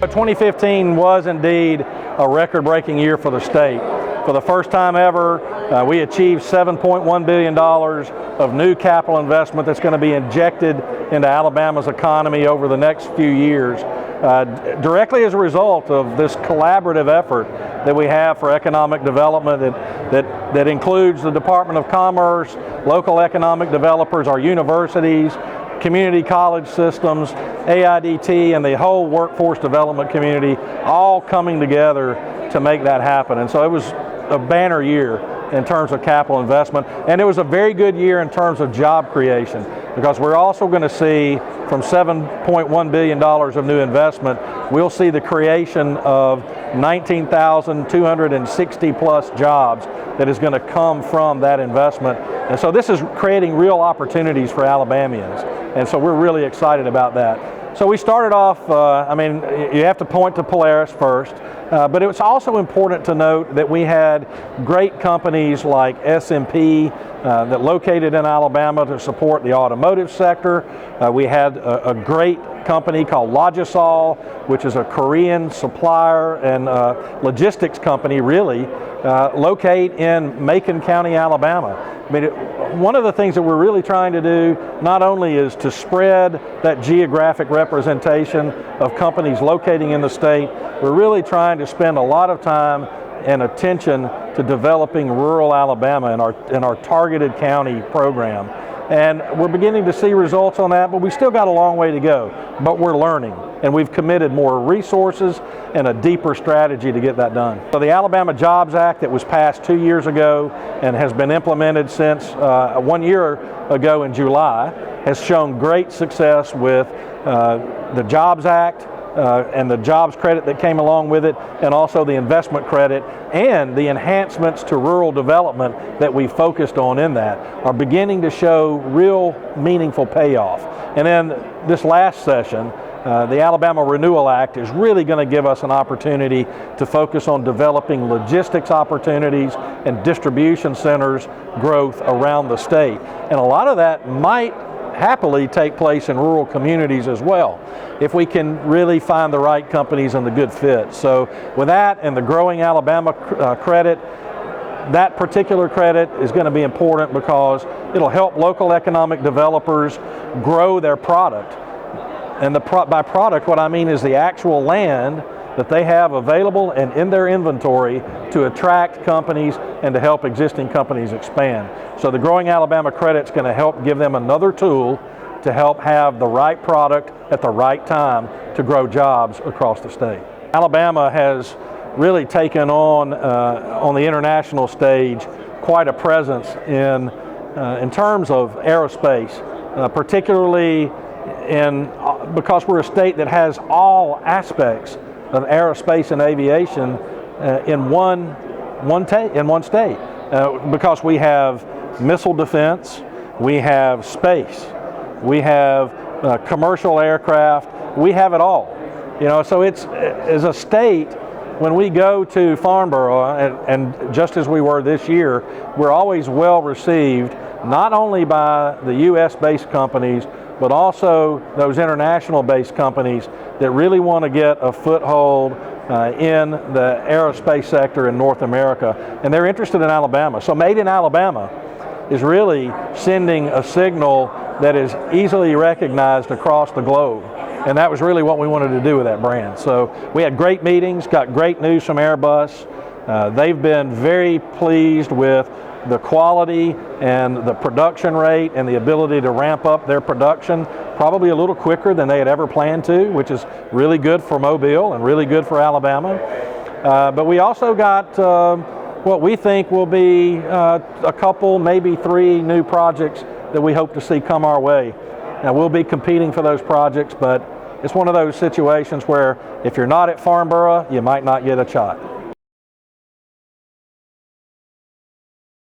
2015 was indeed a record-breaking year for the state. For the first time ever, we achieved $7.1 billion of new capital investment that's going to be injected into Alabama's economy over the next few years, directly as a result of this collaborative effort that we have for economic development that includes the Department of Commerce, local economic developers, our universities, community college systems, AIDT, and the whole workforce development community all coming together to make that happen. And so it was a banner year in terms of capital investment, and it was a very good year in terms of job creation, because we're also going to see from $7.1 billion of new investment, we'll see the creation of 19,260 plus jobs that is going to come from that investment. And so this is creating real opportunities for Alabamians, and so we're really excited about that. So we started off, you have to point to Polaris first, but it was also important to note that we had great companies like S&P that located in Alabama to support the automotive sector. We had a great company called Logisol, which is a Korean supplier and logistics company, really, locate in Macon County, Alabama. One of the things that we're really trying to do not only is to spread that geographic representation of companies locating in the state, we're really trying to spend a lot of time and attention to developing rural Alabama in our targeted county program. And we're beginning to see results on that, but we still got a long way to go. But we're learning, and we've committed more resources and a deeper strategy to get that done. So the Alabama Jobs Act that was passed 2 years ago and has been implemented since 1 year ago in July has shown great success with the Jobs Act, and the jobs credit that came along with it, and also the investment credit, and the enhancements to rural development that we focused on in that are beginning to show real meaningful payoff. And then this last session, the Alabama Renewal Act is really going to give us an opportunity to focus on developing logistics opportunities and distribution centers growth around the state. And a lot of that might happily take place in rural communities as well, if we can really find the right companies and the good fit. So with that and the growing Alabama credit, that particular credit is going to be important because it'll help local economic developers grow their product. And by product, what I mean is the actual land that they have available and in their inventory to attract companies and to help existing companies expand. So the Growing Alabama Credit's going to help give them another tool to help have the right product at the right time to grow jobs across the state. Alabama has really taken on the international stage quite a presence in terms of aerospace, particularly because we're a state that has all aspects of aerospace and aviation in one state, because we have missile defense, we have space, we have commercial aircraft, we have it all. So it's, as a state, when we go to Farnborough, and just as we were this year, we're always well received, not only by the US-based companies, but also those international-based companies that really want to get a foothold in the aerospace sector in North America, and they're interested in Alabama. So Made in Alabama is really sending a signal that is easily recognized across the globe, and that was really what we wanted to do with that brand. So we had great meetings, got great news from Airbus. They've been very pleased with the quality and the production rate and the ability to ramp up their production probably a little quicker than they had ever planned to, which is really good for Mobile and really good for Alabama. But we also got what we think will be a couple, maybe 3 new projects that we hope to see come our way. Now we'll be competing for those projects, but it's one of those situations where if you're not at Farnborough, you might not get a shot.